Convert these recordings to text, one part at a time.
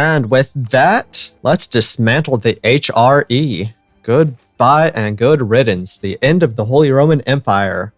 And with that, let's dismantle the HRE. Goodbye and good riddance. The end of the Holy Roman Empire.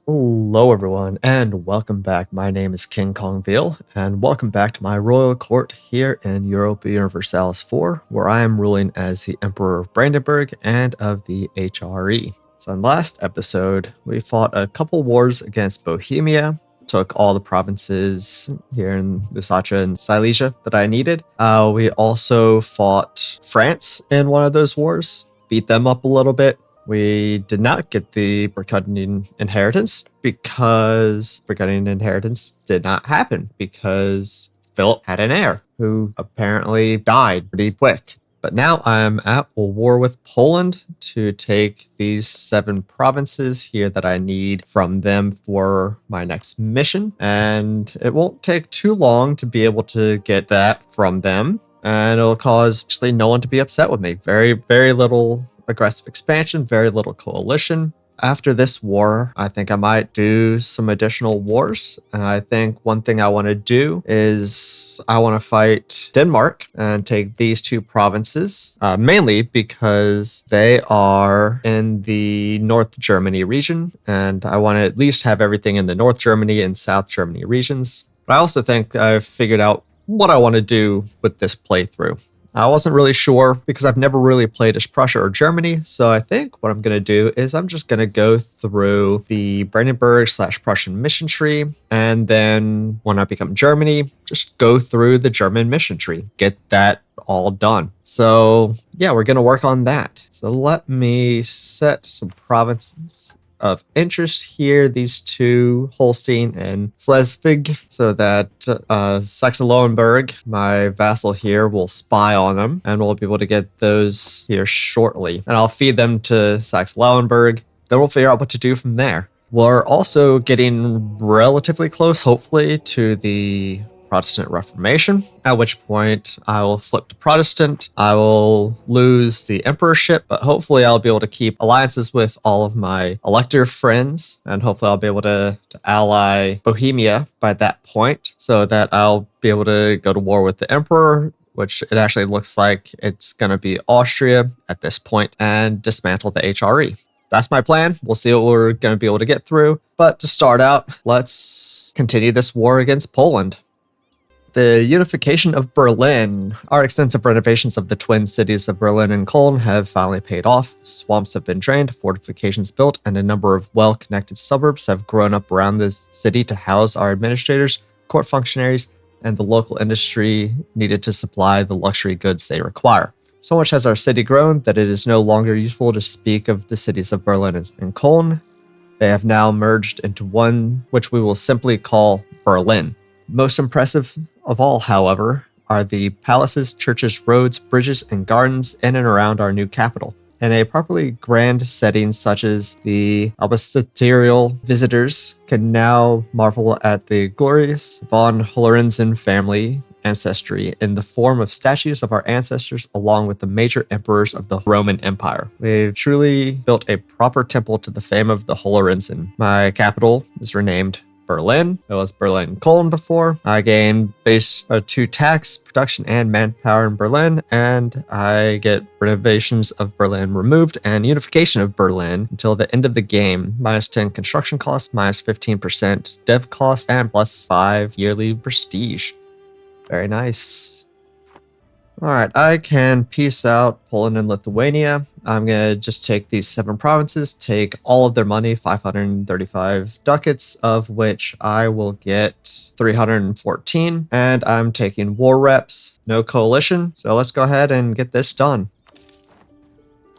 Hello everyone, and welcome back. My name is King Kongveal, and welcome back to my royal court here in Europa Universalis 4, where I am ruling as the Emperor of Brandenburg and of the HRE. So in last episode, we fought a couple wars against Bohemia, took all the provinces here in Lusatia and Silesia that I needed. We also fought France in one of those wars, beat them up a little bit. We did not get the Burgundian inheritance because Burgundian inheritance did not happen because Philip had an heir who apparently died pretty quick. But now I'm at a war with Poland to take these 7 provinces here that I need from them for my next mission. And it won't take too long to be able to get that from them. And it'll cause actually no one to be upset with me. Very, very little aggressive expansion, very little coalition. After this war, I think I might do some additional wars. And I think one thing I want to do is I want to fight Denmark and take these 2 provinces, mainly because they are in the North Germany region. And I want to at least have everything in the North Germany and South Germany regions. But I also think I've figured out what I want to do with this playthrough. I wasn't really sure because I've never really played as Prussia or Germany. So I think what I'm going to do is I'm just going to go through the Brandenburg/Prussian mission tree. And then when I become Germany, just go through the German mission tree. Get that all done. So yeah, we're going to work on that. So let me set some provinces of interest here, these 2, Holstein and Schleswig, so that Saxe-Lauenburg, my vassal here, will spy on them, and we'll be able to get those here shortly. And I'll feed them to Saxe-Lauenburg. Then we'll figure out what to do from there. We're also getting relatively close, hopefully, to the Protestant Reformation, at which point I will flip to Protestant. I will lose the emperorship, but hopefully I'll be able to keep alliances with all of my elector friends, and hopefully I'll be able to ally Bohemia by that point, so that I'll be able to go to war with the emperor, which it actually looks like it's going to be Austria at this point, and dismantle the HRE. That's my plan. We'll see what we're going to be able to get through. But to start out, let's continue this war against Poland. The unification of Berlin. Our extensive renovations of the twin cities of Berlin and Cologne have finally paid off. Swamps have been drained, fortifications built, and a number of well-connected suburbs have grown up around the city to house our administrators, court functionaries, and the local industry needed to supply the luxury goods they require. So much has our city grown that it is no longer useful to speak of the cities of Berlin and Cologne. They have now merged into one, which we will simply call Berlin. Most impressive of all, however, are the palaces, churches, roads, bridges, and gardens in and around our new capital. In a properly grand setting such as the ambassadorial, visitors can now marvel at the glorious von Hohenzollern family ancestry in the form of statues of our ancestors along with the major emperors of the Roman Empire. We've truly built a proper temple to the fame of the Hohenzollern. My capital is renamed Berlin. It was Berlin-Cologne before. I gained base 2 tax, production, and manpower in Berlin, and I get renovations of Berlin removed and unification of Berlin until the end of the game. -10 construction costs, -15% dev cost, and +5 yearly prestige. Very nice. Alright, I can peace out Poland and Lithuania. I'm going to just take these 7 provinces, take all of their money, 535 ducats, of which I will get 314. And I'm taking war reps, no coalition. So let's go ahead and get this done.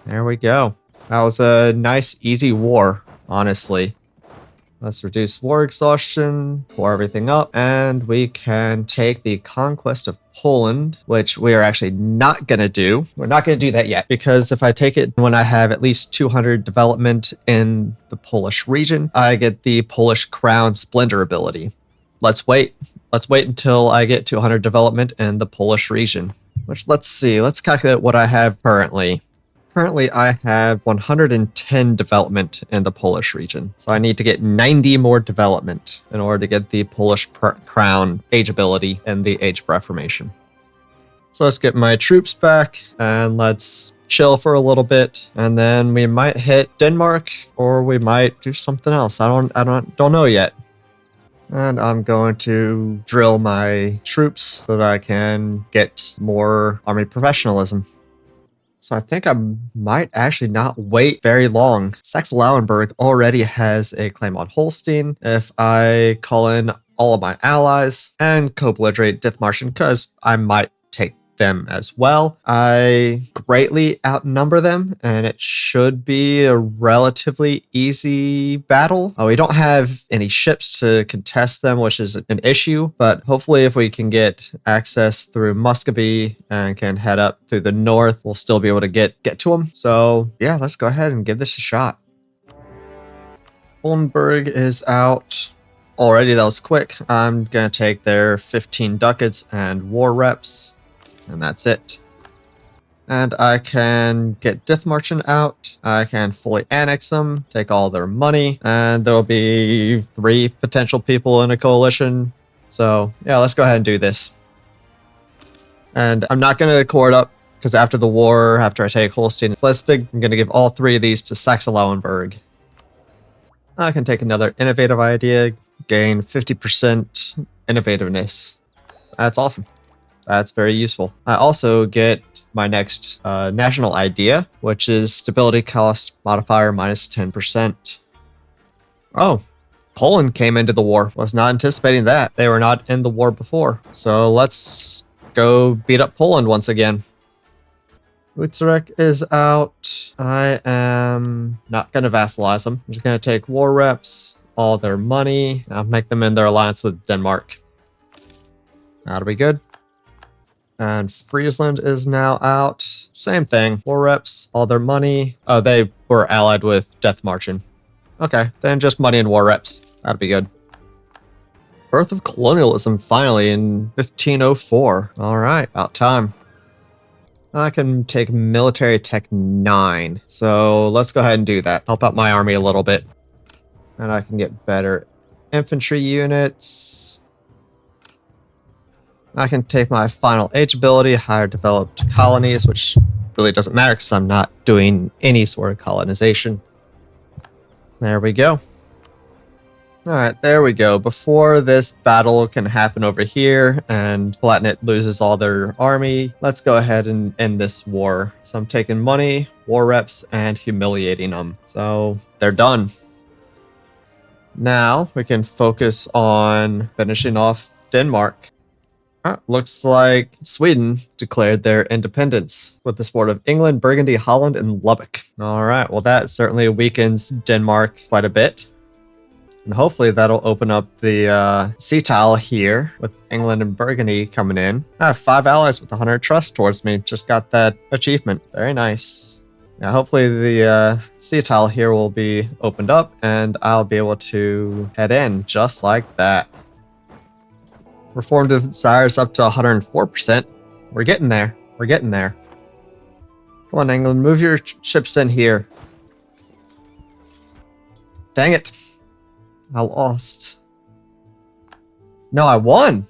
There we go. That was a nice, easy war, honestly. Let's reduce war exhaustion, pour everything up, and we can take the conquest of Poland, which we are actually not going to do. We're not going to do that yet, because if I take it when I have at least 200 development in the Polish region, I get the Polish Crown Splendor ability. Let's wait. Let's wait until I get 200 development in the Polish region, which let's see. Let's calculate what I have currently. Currently, I have 110 development in the Polish region. So I need to get 90 more development in order to get the Polish crown age ability and the Age of Reformation. So let's get my troops back and let's chill for a little bit. And then we might hit Denmark or we might do something else. I don't know yet. And I'm going to drill my troops so that I can get more army professionalism. So I think I might actually not wait very long. Saxe-Lauenburg already has a claim on Holstein. If I call in all of my allies and co-belligerate Dithmarschen, because I might take them as well, I greatly outnumber them, and it should be a relatively easy battle. We don't have any ships to contest them, which is an issue, but hopefully if we can get access through Muscovy and can head up through the north, we'll still be able to get to them. So yeah, let's go ahead and give this a shot. Oldenburg is out. Already, that was quick. I'm gonna take their 15 ducats and war reps. And that's it. And I can get Dithmarschen out. I can fully annex them, take all their money, and there'll be 3 potential people in a coalition. So yeah, let's go ahead and do this. And I'm not going to court up, because after the war, after I take Holstein and Schleswig, I'm going to give all 3 of these to Saxe-Lauenburg. I can take another innovative idea, gain 50% innovativeness. That's awesome. That's very useful. I also get my next national idea, which is stability cost modifier minus 10%. Oh, Poland came into the war. Was not anticipating that. They were not in the war before. So let's go beat up Poland once again. Utrecht is out. I am not going to vassalize them. I'm just going to take war reps, all their money. I'll make them in their alliance with Denmark. That'll be good. And Friesland is now out. Same thing. War reps, all their money. Oh, they were allied with Dithmarschen. Okay, then just money and war reps. That'd be good. Birth of colonialism finally in 1504. All right, about time. I can take military tech 9. So let's go ahead and do that. Help out my army a little bit. And I can get better infantry units. I can take my final age ability, higher developed colonies, which really doesn't matter because I'm not doing any sort of colonization. There we go. All right, there we go. Before this battle can happen over here and Palatinate loses all their army, let's go ahead and end this war. So I'm taking money, war reps, and humiliating them. So they're done. Now we can focus on finishing off Denmark. Looks like Sweden declared their independence with the support of England, Burgundy, Holland, and Lübeck. All right, well, that certainly weakens Denmark quite a bit. And hopefully that'll open up the sea tile here with England and Burgundy coming in. I have 5 allies with 100 trust towards me. Just got that achievement. Very nice. Now, hopefully the sea tile here will be opened up and I'll be able to head in just like that. Reform desires up to 104%. We're getting there. We're getting there. Come on, England. Move your ships in here. Dang it. I lost. No, I won.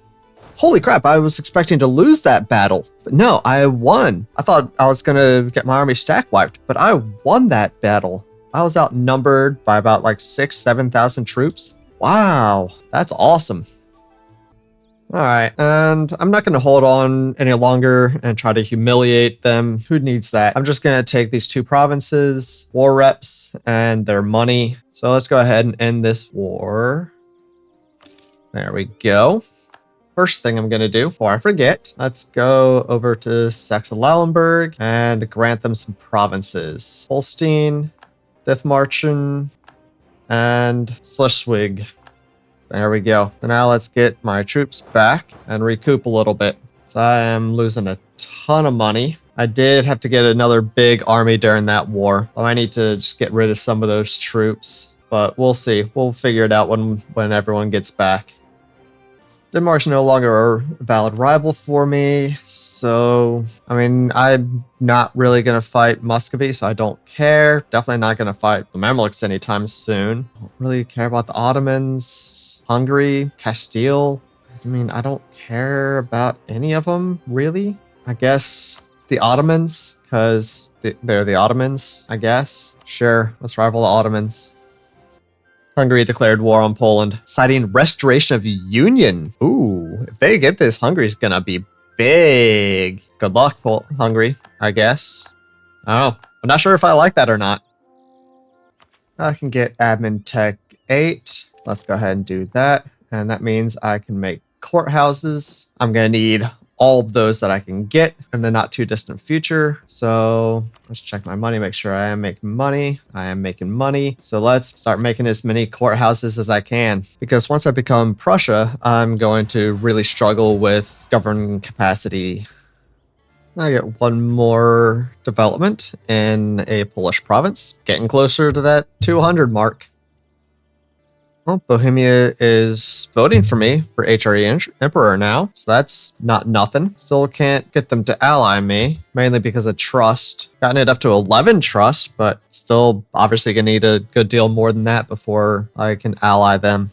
Holy crap. I was expecting to lose that battle. But no, I won. I thought I was going to get my army stack wiped. But I won that battle. I was outnumbered by about like 7,000 troops. Wow. That's awesome. All right, and I'm not going to hold on any longer and try to humiliate them. Who needs that? I'm just going to take these 2 provinces, war reps, and their money. So let's go ahead and end this war. There we go. First thing I'm going to do, before I forget, let's go over to Saxe-Lauenburg and grant them some provinces. Holstein, Dithmarschen, and Schleswig. There we go. So now let's get my troops back and recoup a little bit. So I am losing a ton of money. I did have to get another big army during that war. I need to just get rid of some of those troops, but we'll see. We'll figure it out when everyone gets back. Denmark's no longer a valid rival for me, so I mean, I'm not really gonna fight Muscovy, so I don't care. Definitely not gonna fight the Mamluks anytime soon. Don't really care about the Ottomans, Hungary, Castile. I mean, I don't care about any of them, really. I guess the Ottomans, because they're the Ottomans, I guess. Sure, let's rival the Ottomans. Hungary declared war on Poland, citing restoration of union. Ooh, if they get this, Hungary's gonna be big. Good luck, Hungary, I guess. I don't know. I'm not sure if I like that or not. I can get admin tech 8. Let's go ahead and do that. And that means I can make courthouses. I'm gonna need all of those that I can get in the not too distant future. So let's check my money, make sure I am making money. I am making money. So let's start making as many courthouses as I can. Because once I become Prussia, I'm going to really struggle with governing capacity. I get one more development in a Polish province, getting closer to that 200 mark. Well, Bohemia is voting for me for HRE Emperor now, so that's not nothing. Still can't get them to ally me, mainly because of trust. Gotten it up to 11 trust, but still obviously gonna need a good deal more than that before I can ally them.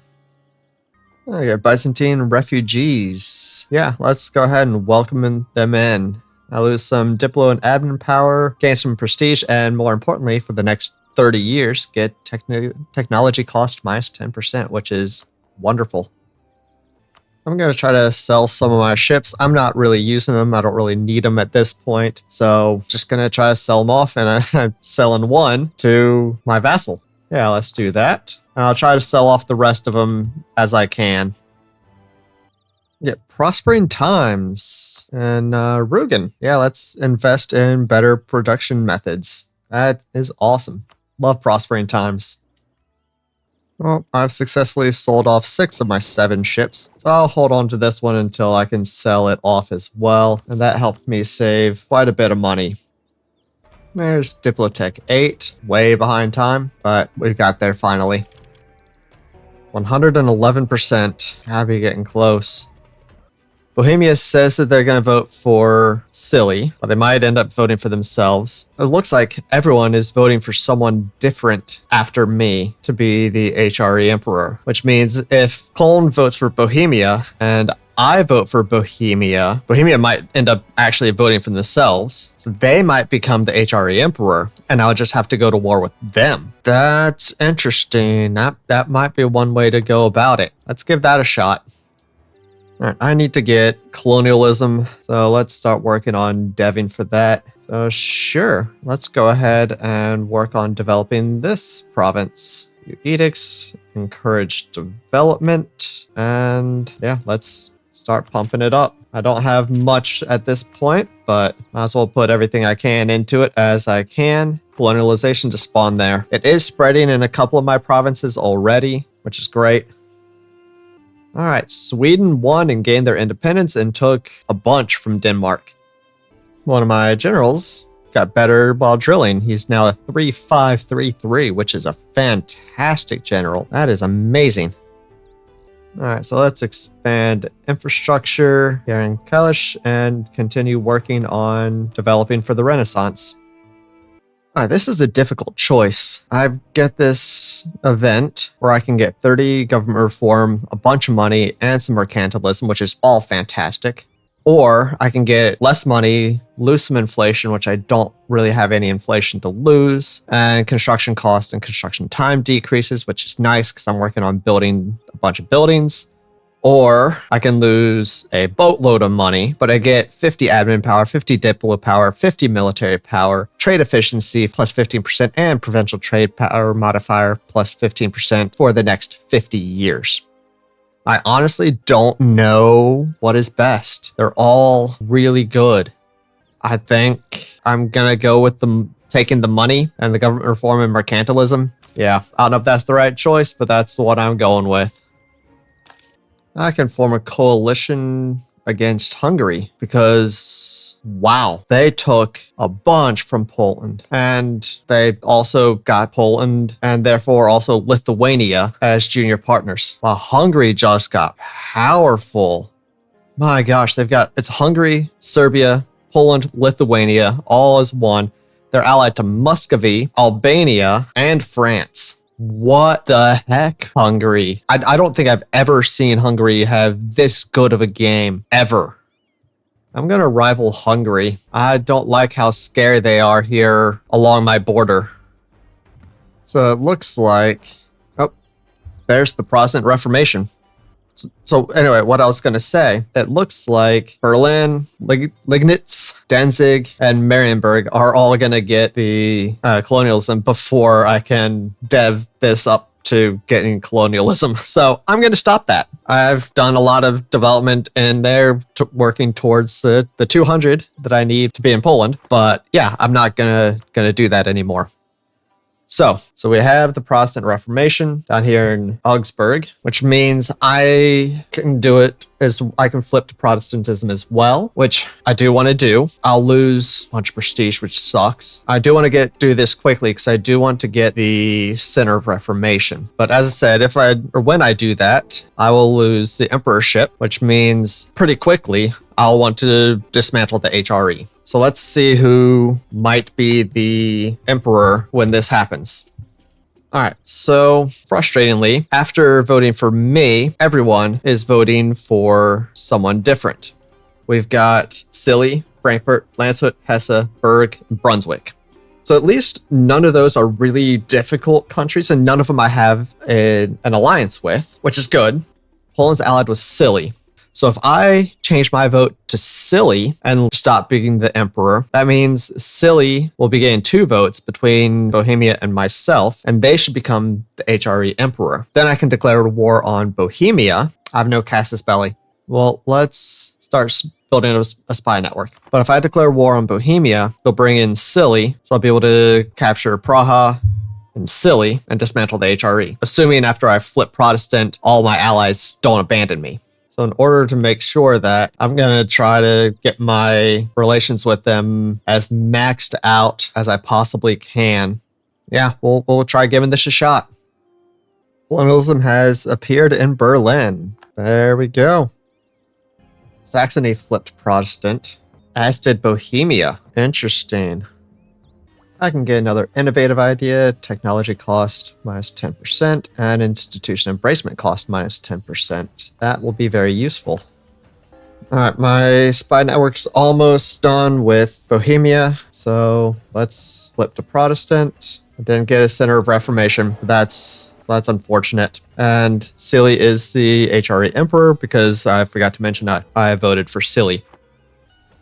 I get Byzantine refugees. Yeah, let's go ahead and welcome them in. I lose some diplo and admin power, gain some prestige, and more importantly, for the next 30 years, get technology cost minus 10%, which is wonderful. I'm going to try to sell some of my ships. I'm not really using them. I don't really need them at this point. So just going to try to sell them off, and I'm selling one to my vassal. Yeah, let's do that. And I'll try to sell off the rest of them as I can. Get prospering times and Rugen. Yeah, let's invest in better production methods. That is awesome. Love prospering times. Well, I've successfully sold off 6 of my 7 ships, so I'll hold on to this one until I can sell it off as well, and that helped me save quite a bit of money. There's Diplotech 8, way behind time, but we've got there finally. 111%. I'll be getting close. Bohemia says that they're going to vote for Silly, but they might end up voting for themselves. It looks like everyone is voting for someone different after me to be the HRE Emperor, which means if Cologne votes for Bohemia and I vote for Bohemia, Bohemia might end up actually voting for themselves. So they might become the HRE Emperor, and I'll just have to go to war with them. That's interesting. That might be one way to go about it. Let's give that a shot. All right, I need to get colonialism, so let's start working on deving for that. So sure, let's go ahead and work on developing this province. Edicts, encourage development, and yeah, let's start pumping it up. I don't have much at this point, but might as well put everything I can into it as I can. Colonialization to spawn there. It is spreading in a couple of my provinces already, which is great. All right, Sweden won and gained their independence and took a bunch from Denmark. One of my generals got better while drilling. He's now a 3-5-3-3, which is a fantastic general. That is amazing. All right, so let's expand infrastructure here in Kalish and continue working on developing for the Renaissance. All right, this is a difficult choice. I get this event where I can get 30 government reform, a bunch of money, and some mercantilism, which is all fantastic. Or I can get less money, lose some inflation, which I don't really have any inflation to lose, and construction cost and construction time decreases, which is nice because I'm working on building a bunch of buildings. Or I can lose a boatload of money, but I get 50 admin power, 50 diplo power, 50 military power, trade efficiency plus 15%, and provincial trade power modifier plus 15% for the next 50 years. I honestly don't know what is best. They're all really good. I think I'm going to go with taking the money and the government reform and mercantilism. Yeah, I don't know if that's the right choice, but that's what I'm going with. I can form a coalition against Hungary because, wow, they took a bunch from Poland. And they also got Poland and therefore also Lithuania as junior partners. While Hungary just got powerful. My gosh, it's Hungary, Serbia, Poland, Lithuania, all as one. They're allied to Muscovy, Albania, and France. What the heck, Hungary? I don't think I've ever seen Hungary have this good of a game, ever. I'm going to rival Hungary. I don't like how scared they are here along my border. So it looks like... Oh, there's the Protestant Reformation. So anyway, what I was going to say, it looks like Berlin, Liegnitz, Danzig, and Marienburg are all going to get the colonialism before I can dev this up to getting colonialism. So I'm going to stop that. I've done a lot of development in there working towards the 200 that I need to be in Poland. But yeah, I'm not going to do that anymore. So we have the Protestant Reformation down here in Augsburg, which means I can do it as I can flip to Protestantism as well, which I do want to do. I'll lose a bunch of prestige, which sucks. I do want to do this quickly because I do want to get the Center of Reformation. But as I said, when I do that, I will lose the emperorship, which means pretty quickly I'll want to dismantle the HRE. So let's see who might be the emperor when this happens. All right, so frustratingly, after voting for me, everyone is voting for someone different. We've got Silly, Frankfurt, Landshut, Hesse, Berg, and Brunswick. So at least none of those are really difficult countries, and none of them I have an alliance with, which is good. Poland's allied with Silly. So if I change my vote to Silly and stop being the emperor, that means Silly will be getting 2 votes between Bohemia and myself, and they should become the HRE emperor. Then I can declare war on Bohemia. I have no casus belli. Well, let's start building a spy network. But if I declare war on Bohemia, they'll bring in Silly, so I'll be able to capture Praha and Silly and dismantle the HRE, assuming after I flip Protestant, all my allies don't abandon me. So in order to make sure that, I'm going to try to get my relations with them as maxed out as I possibly can. Yeah, we'll try giving this a shot. Colonialism has appeared in Berlin. There we go. Saxony flipped Protestant, as did Bohemia. Interesting. I can get another innovative idea, technology cost minus 10%, and institution embracement cost minus 10%. That will be very useful. All right, my spy network's almost done with Bohemia, so let's flip to Protestant. I didn't get a Center of Reformation, but that's unfortunate. And Silly is the HRE Emperor because I forgot to mention that I voted for Silly.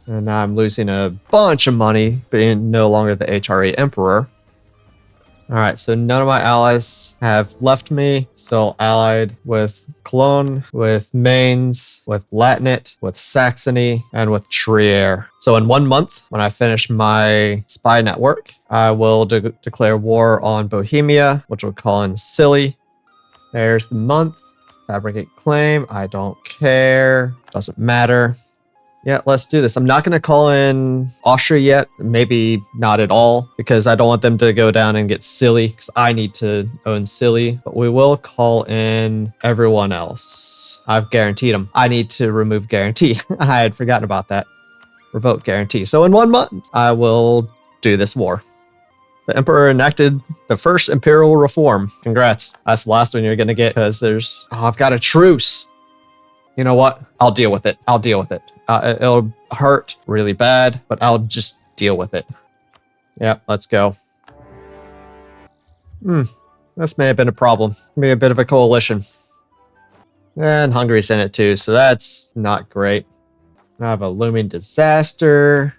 And now I'm losing a bunch of money being no longer the HRE Emperor. All right, so none of my allies have left me. Still allied with Cologne, with Mainz, with Latinate, with Saxony, and with Trier. So in 1 month, when I finish my spy network, I will declare war on Bohemia, which we'll call in Silly. There's the month. Fabricate claim. I don't care. Doesn't matter. Yeah, let's do this. I'm not going to call in Austria yet, maybe not at all, because I don't want them to go down and get Silly, because I need to own Silly. But we will call in everyone else. I've guaranteed them. I need to remove guarantee. I had forgotten about that. Revoke guarantee. So in 1 month, I will do this war. The Emperor enacted the first imperial reform. Congrats. That's the last one you're going to get, because I've got a truce. You know what? I'll deal with it. I'll deal with it. It'll hurt really bad, but I'll just deal with it. Yeah, let's go. This may have been a problem. Maybe a bit of a coalition. And Hungary's in it too, so that's not great. I have a looming disaster.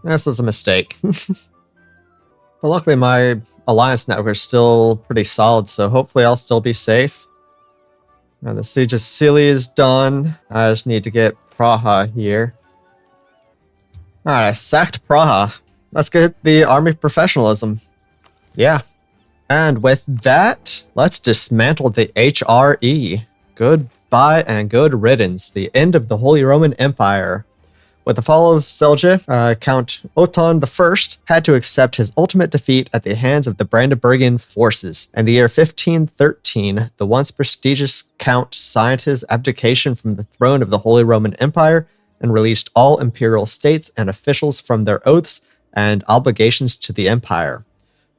This was a mistake. But luckily my alliance network is still pretty solid, so hopefully I'll still be safe. Now the Siege of Silly is done. I just need to get Praha here. Alright, I sacked Praha. Let's get the army professionalism. Yeah. And with that, let's dismantle the HRE. Good goodbye and good riddance. The end of the Holy Roman Empire. With the fall of Celje, Count Oton I had to accept his ultimate defeat at the hands of the Brandenburgian forces. In the year 1513, the once prestigious Count signed his abdication from the throne of the Holy Roman Empire and released all imperial states and officials from their oaths and obligations to the empire.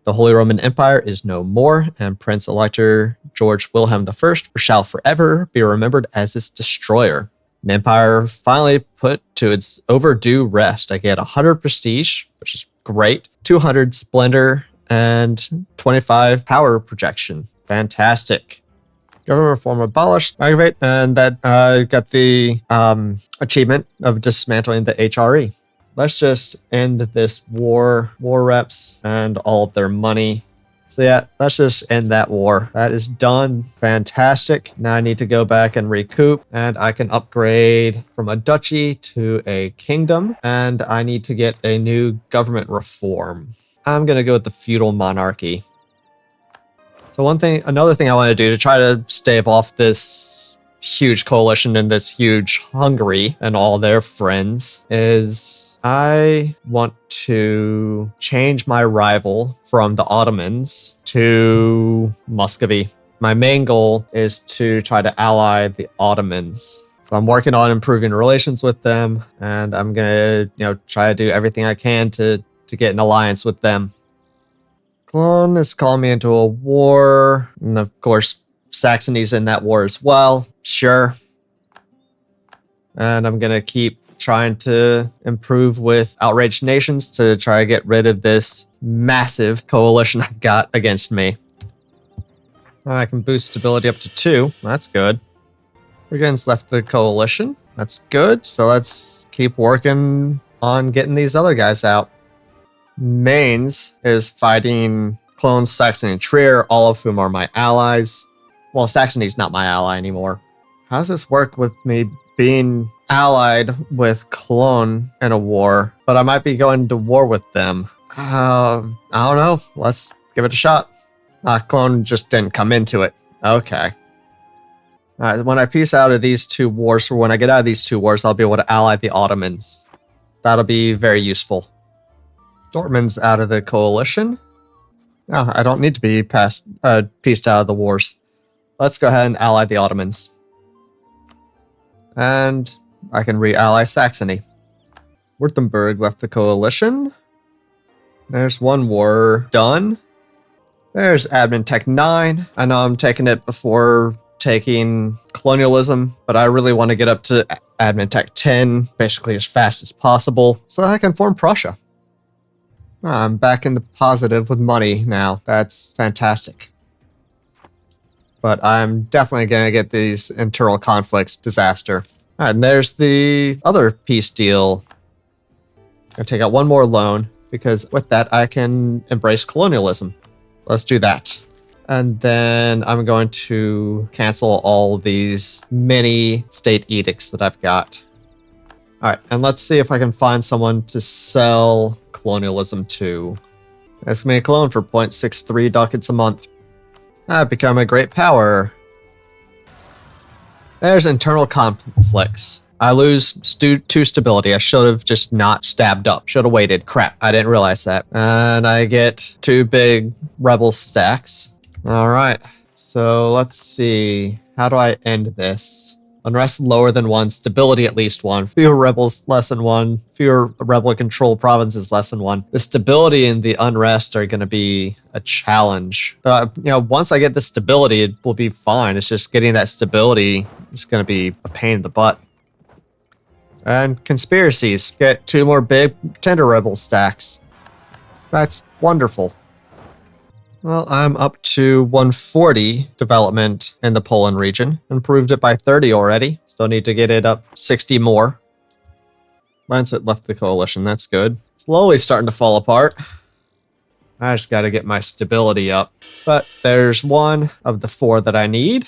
The Holy Roman Empire is no more, and Prince Elector George Wilhelm I shall forever be remembered as its destroyer. An empire finally put to its overdue rest. I get 100 prestige, which is great, 200 splendor, and 25 power projection. Fantastic. Government reform abolished, aggravate, and that got the achievement of dismantling the HRE. Let's just end this war reps, and all of their money. So yeah, let's just end that war. That is done. Fantastic. Now I need to go back and recoup, and I can upgrade from a duchy to a kingdom, and I need to get a new government reform. I'm going to go with the feudal monarchy. So another thing I want to do to try to stave off this huge coalition and this huge Hungary and all their friends is I want to change my rival from the Ottomans to Muscovy. My main goal is to try to ally the Ottomans. So I'm working on improving relations with them, and I'm gonna, try to do everything I can to get an alliance with them. Cologne is calling me into a war, and of course Saxony's in that war as well. Sure. And I'm going to keep trying to improve with outraged nations to try to get rid of this massive coalition I've got against me. I can boost stability up to 2. That's good. Brigands left the coalition. That's good. So let's keep working on getting these other guys out. Mainz is fighting Cologne, Saxony, and Trier, all of whom are my allies. Well, Saxony's not my ally anymore. How does this work with me being allied with Cologne in a war, but I might be going to war with them? I don't know. Let's give it a shot. Cologne just didn't come into it. Okay. All right, when I piece out of these two wars, or when I get out of these two wars, I'll be able to ally the Ottomans. That'll be very useful. Dortmund's out of the coalition. No, I don't need to be pieced out of the wars. Let's go ahead and ally the Ottomans. And I can re-ally Saxony. Württemberg left the coalition. There's one war done. There's Admin Tech 9. I know I'm taking it before taking colonialism, but I really want to get up to Admin Tech 10 basically as fast as possible so I can form Prussia. I'm back in the positive with money now. That's fantastic. But I'm definitely going to get these internal conflicts disaster. All right, and there's the other peace deal. I'm going to take out one more loan, because with that, I can embrace colonialism. Let's do that. And then I'm going to cancel all these mini state edicts that I've got. All right, and let's see if I can find someone to sell colonialism to. Ask me a clone for 0.63 ducats a month. I've become a great power. There's internal conflicts. I lose 2 stability. I should have just not stabbed up. Should have waited. Crap, I didn't realize that. And I get 2 big rebel stacks. All right, so let's see. How do I end this? Unrest lower than 1, stability at least 1, fewer rebels less than 1, fewer rebel controlled provinces less than 1. The stability and the unrest are going to be a challenge. Once I get the stability, it will be fine. It's just getting that stability is going to be a pain in the butt. And conspiracies. Get 2 more big tender rebel stacks. That's wonderful. Well, I'm up to 140 development in the Poland region. Improved it by 30 already. Still need to get it up 60 more. Lancet left the coalition. That's good. Slowly starting to fall apart. I just got to get my stability up. But there's one of the 4 that I need.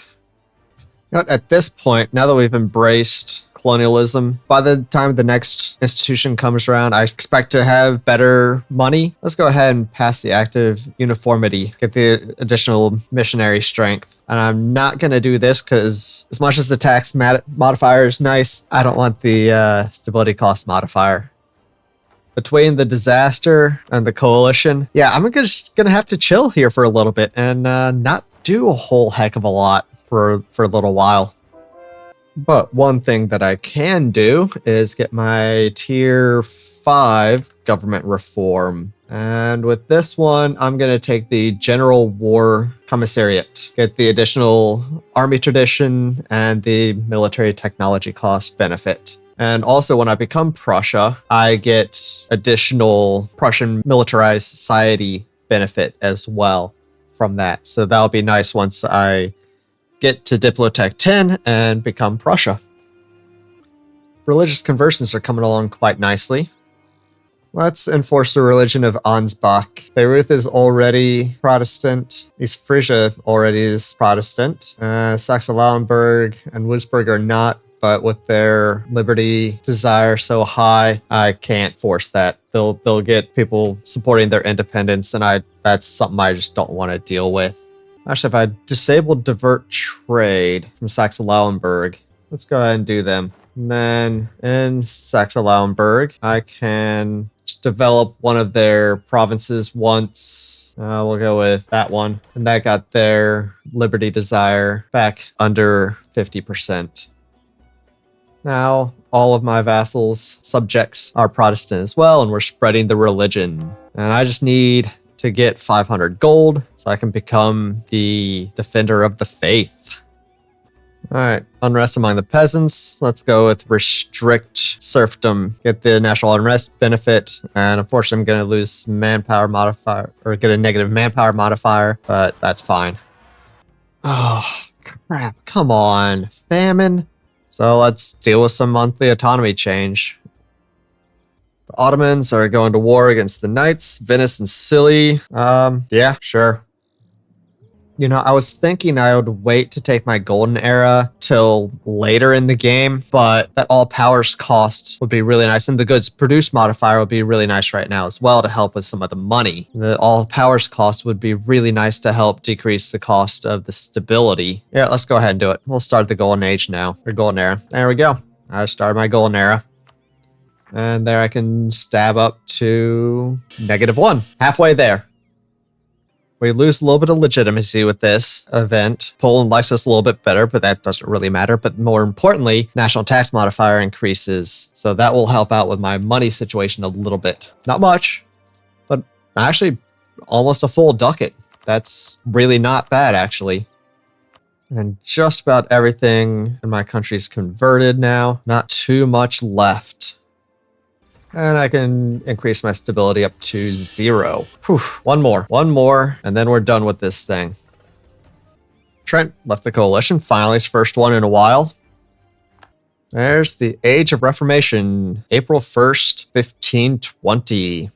At this point, now that we've embraced colonialism, by the time the next institution comes around, I expect to have better money. Let's go ahead and pass the active uniformity, get the additional missionary strength. And I'm not going to do this because as much as the tax modifier is nice, I don't want the stability cost modifier. Between the disaster and the coalition, yeah, I'm just going to have to chill here for a little bit and not do a whole heck of a lot for a little while. But one thing that I can do is get my tier 5 government reform. And with this one, I'm going to take the General War Commissariat, get the additional army tradition and the military technology cost benefit. And also when I become Prussia, I get additional Prussian militarized society benefit as well from that. So that'll be nice once I get to Diplotech 10 and become Prussia. Religious conversions are coming along quite nicely. Let's enforce the religion of Ansbach. Beirut is already Protestant. East Frisia already is Protestant. Saxe-Lauenburg and Würzburg are not, but with their liberty desire so high, I can't force that. They'll get people supporting their independence, and that's something I just don't want to deal with. Actually, if I disabled divert trade from Saxe-Lauenburg, let's go ahead and do them. And then in Saxe-Lauenburg, I can develop one of their provinces once. We'll go with that one. And that got their liberty desire back under 50%. Now, all of my vassals, subjects, are Protestant as well, and we're spreading the religion. And I just need to get 500 gold so I can become the defender of the faith. All right, unrest among the peasants. Let's go with restrict serfdom, get the national unrest benefit, and unfortunately I'm going to lose manpower modifier, or get a negative manpower modifier, but that's fine. Oh, crap, come on, famine. So let's deal with some monthly autonomy change. The Ottomans are going to war against the Knights, Venice and Scilly. Yeah, sure. You know, I was thinking I would wait to take my golden era till later in the game, but that all powers cost would be really nice. And the goods produced modifier would be really nice right now as well to help with some of the money. The all powers cost would be really nice to help decrease the cost of the stability. Yeah, let's go ahead and do it. We'll start the golden age now, or golden era. There we go. I started my golden era. And there I can stab up to -1, halfway there. We lose a little bit of legitimacy with this event. Poland likes us a little bit better, but that doesn't really matter. But more importantly, national tax modifier increases. So that will help out with my money situation a little bit. Not much, but actually almost a full ducat. That's really not bad, actually. And just about everything in my country is converted now. Not too much left. And I can increase my stability up to 0. Whew, one more, and then we're done with this thing. Trent left the coalition, finally his first one in a while. There's the Age of Reformation, April 1st, 1520.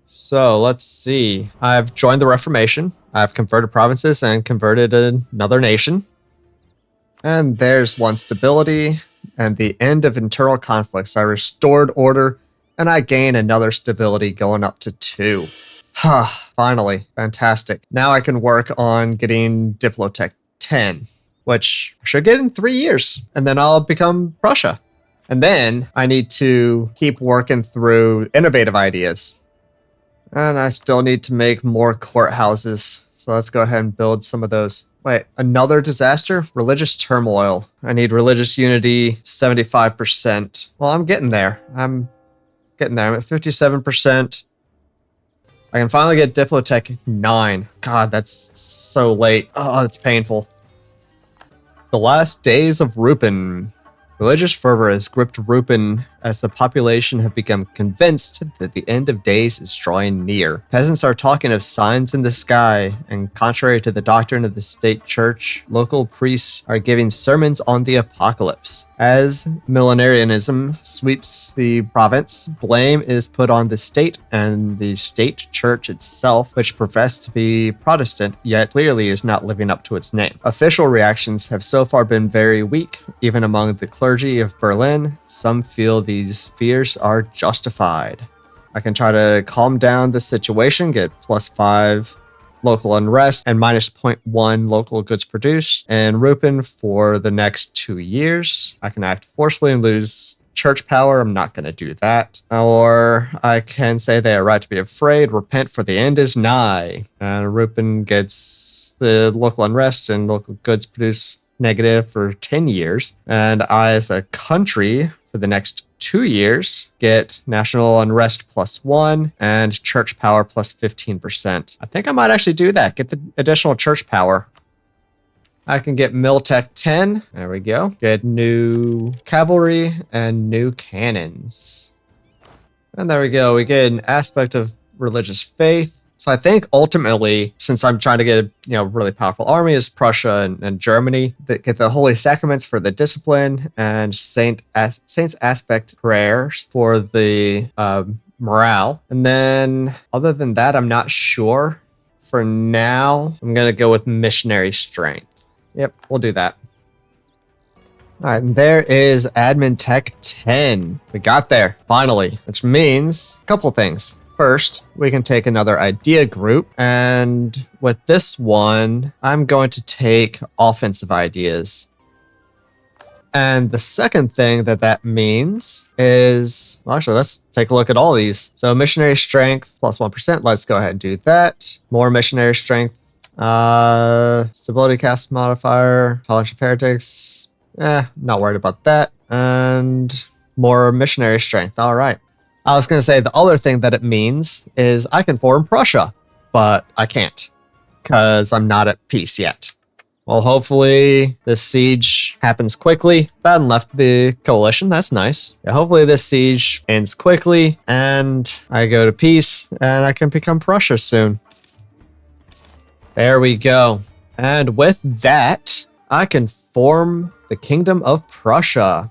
So let's see. I've joined the Reformation. I've converted provinces and converted another nation. And there's one stability and the end of internal conflicts. I restored order and I gain another stability going up to 2. Finally, fantastic. Now I can work on getting Diplotech 10, which I should get in 3 years, and then I'll become Prussia. And then I need to keep working through innovative ideas. And I still need to make more courthouses. So let's go ahead and build some of those. Wait, another disaster? Religious turmoil. I need religious unity, 75%. Well, I'm getting there. I'm at 57%. I can finally get Diplotech 9. God, that's so late. Oh, it's painful. The last days of Rupin. Religious fervor has gripped Rupin as the population have become convinced that the end of days is drawing near. Peasants are talking of signs in the sky, and contrary to the doctrine of the state church, local priests are giving sermons on the apocalypse. As millenarianism sweeps the province, blame is put on the state and the state church itself, which professed to be Protestant, yet clearly is not living up to its name. Official reactions have so far been very weak, even among the clergy of Berlin. Some feel these fears are justified. I can try to calm down the situation, get +5 local unrest and -0.1 local goods produced, and Rupin for the next 2 years. I can act forcefully and lose church power. I'm not going to do that. Or I can say they are right to be afraid, repent for the end is nigh. And Rupin gets the local unrest and local goods produced negative for 10 years. And I, as a country, for the next 2 years, get national unrest +1 and church power +15%. I think I might actually do that. Get the additional church power. I can get Miltech 10. There we go. Get new cavalry and new cannons. And there we go. We get an aspect of religious faith. So I think ultimately, since I'm trying to get a really powerful army, is Prussia and Germany that get the holy sacraments for the discipline and saints aspect prayers for the morale. And then other than that, I'm not sure. For now, I'm going to go with missionary strength. Yep, we'll do that. All right, and there is Admin Tech 10. We got there, finally, which means a couple things. First, we can take another idea group, and with this one, I'm going to take offensive ideas. And the second thing that means is, well, actually, let's take a look at all these. So missionary strength +1%. Let's go ahead and do that. More missionary strength. Stability cast modifier, tolerance of heretics. Not worried about that. And more missionary strength. All right. I was going to say the other thing that it means is I can form Prussia, but I can't because I'm not at peace yet. Well, hopefully this siege happens quickly. Baden left the coalition. That's nice. Yeah, hopefully this siege ends quickly and I go to peace and I can become Prussia soon. There we go. And with that, I can form the Kingdom of Prussia.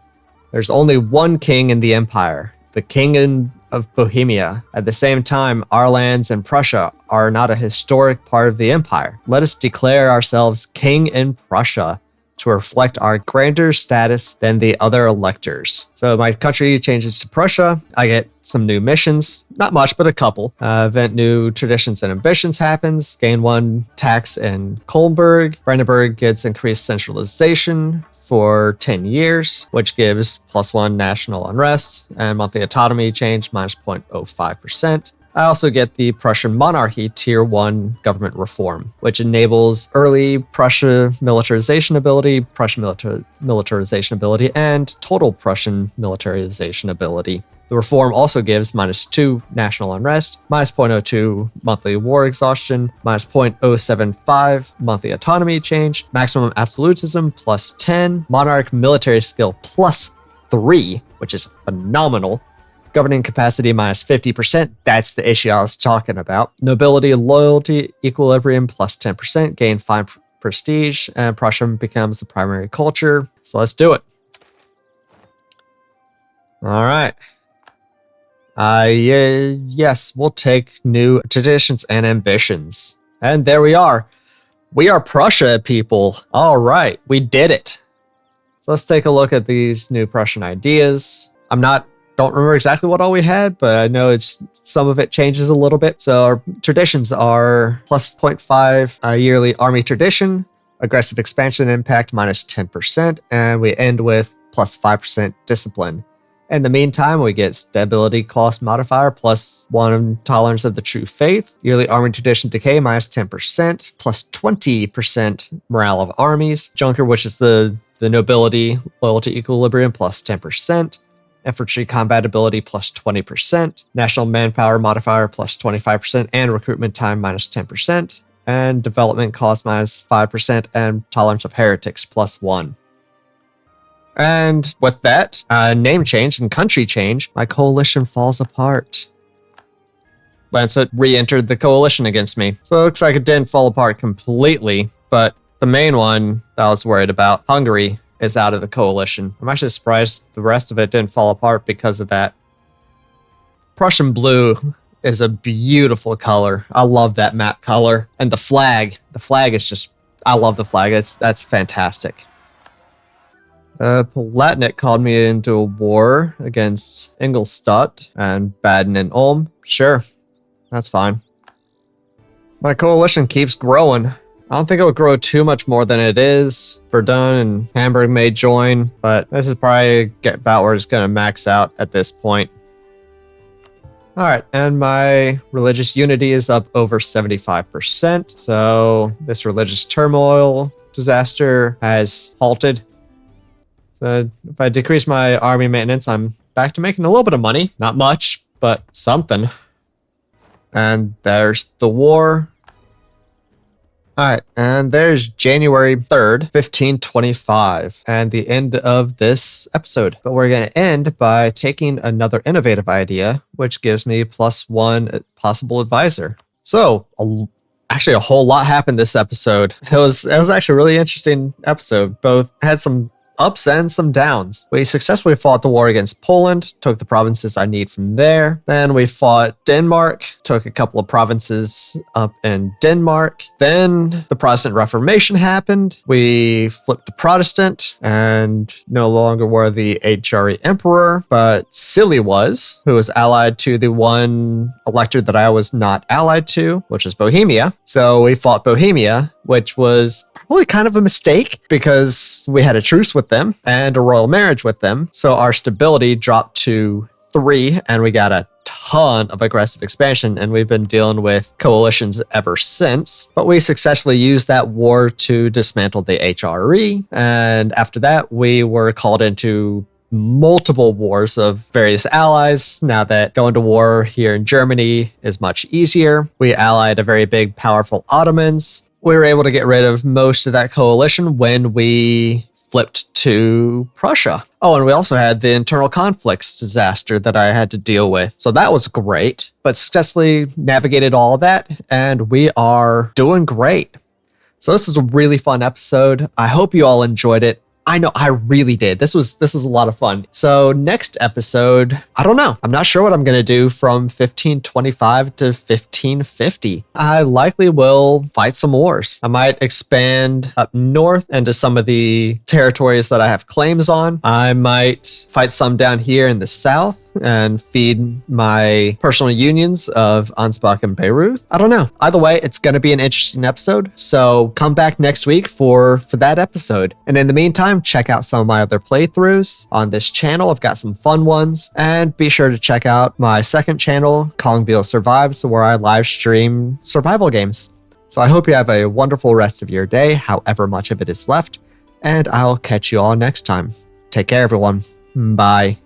There's only one king in the empire, the King of Bohemia. At the same time, our lands in Prussia are not a historic part of the empire. Let us declare ourselves king in Prussia to reflect our grander status than the other electors. So my country changes to Prussia. I get some new missions, not much, but a couple. Event new traditions and ambitions happens. Gain 1 tax in Kolmberg. Brandenburg gets increased centralization for 10 years, which gives +1 national unrest and monthly autonomy change -0.05%. I also get the Prussian monarchy tier 1 government reform, which enables early Prussia militarization ability, Prussian militarization ability, and total Prussian militarization ability. The reform also gives -2 national unrest, -0.02 monthly war exhaustion, -0.075 monthly autonomy change, maximum absolutism +10, monarch military skill +3, which is phenomenal. Governing capacity -50%. That's the issue I was talking about. Nobility, loyalty, equilibrium +10%. Gain 5 prestige, and Prussia becomes the primary culture. So let's do it. All right. Yes, we'll take new traditions and ambitions. And there we are. We are Prussia, people. All right, we did it. So let's take a look at these new Prussian ideas. Don't remember exactly what all we had, but I know some of it changes a little bit. So our traditions are +0.5 yearly army tradition, aggressive expansion impact -10%, and we end with +5% discipline. In the meantime, we get stability cost modifier +1 tolerance of the true faith, yearly army tradition decay -10%, +20% morale of armies, junker, which is the nobility, loyalty, equilibrium +10%, infantry combat ability +20%, national manpower modifier +25%, and recruitment time -10%, and development cost -5%, and tolerance of heretics +1. And with that name change and country change, my coalition falls apart. Lancet re-entered the coalition against me. So it looks like it didn't fall apart completely, but the main one that I was worried about, Hungary, is out of the coalition. I'm actually surprised the rest of it didn't fall apart because of that. Prussian blue is a beautiful color. I love that map color. And the flag is just, I love the flag. That's fantastic. Palatinate called me into a war against Ingolstadt and Baden and Ulm. Sure, that's fine. My coalition keeps growing. I don't think it would grow too much more than it is. Verdun and Hamburg may join, but this is probably about where it's going to max out at this point. All right, and my religious unity is up over 75%. So this religious turmoil disaster has halted. So if I decrease my army maintenance, I'm back to making a little bit of money. Not much, but something. And there's the war. All right, and there's January 3rd, 1525, and the end of this episode. But we're going to end by taking another innovative idea, which gives me +1 possible advisor. So, actually a whole lot happened this episode. It was actually a really interesting episode. Both had some ups and some downs. We successfully fought the war against Poland, took the provinces I need from there. Then we fought Denmark, took a couple of provinces up in Denmark. Then the Protestant Reformation happened. We flipped to Protestant and no longer were the HRE emperor, but Silly was, who was allied to the one electorate that I was not allied to, which is Bohemia. So we fought Bohemia, which was probably kind of a mistake because we had a truce with them and a royal marriage with them. So our stability dropped to 3 and we got a ton of aggressive expansion, and we've been dealing with coalitions ever since. But we successfully used that war to dismantle the HRE, and after that we were called into multiple wars of various allies. Now that going to war here in Germany is much easier, we allied a very big, powerful Ottomans. We were able to get rid of most of that coalition when we flipped to Prussia. Oh, and we also had the internal conflicts disaster that I had to deal with. So that was great, but successfully navigated all of that, and we are doing great. So this was a really fun episode. I hope you all enjoyed it. I know I really did. This was a lot of fun. So next episode, I don't know. I'm not sure what I'm going to do from 1525 to 1550. I likely will fight some wars. I might expand up north into some of the territories that I have claims on. I might fight some down here in the south and feed my personal unions of Ansbach and Beirut. I don't know. Either way, it's going to be an interesting episode. So come back next week for that episode. And in the meantime, check out some of my other playthroughs on this channel. I've got some fun ones. And be sure to check out my second channel, Kongveal Survives, where I live stream survival games. So I hope you have a wonderful rest of your day, however much of it is left. And I'll catch you all next time. Take care, everyone. Bye.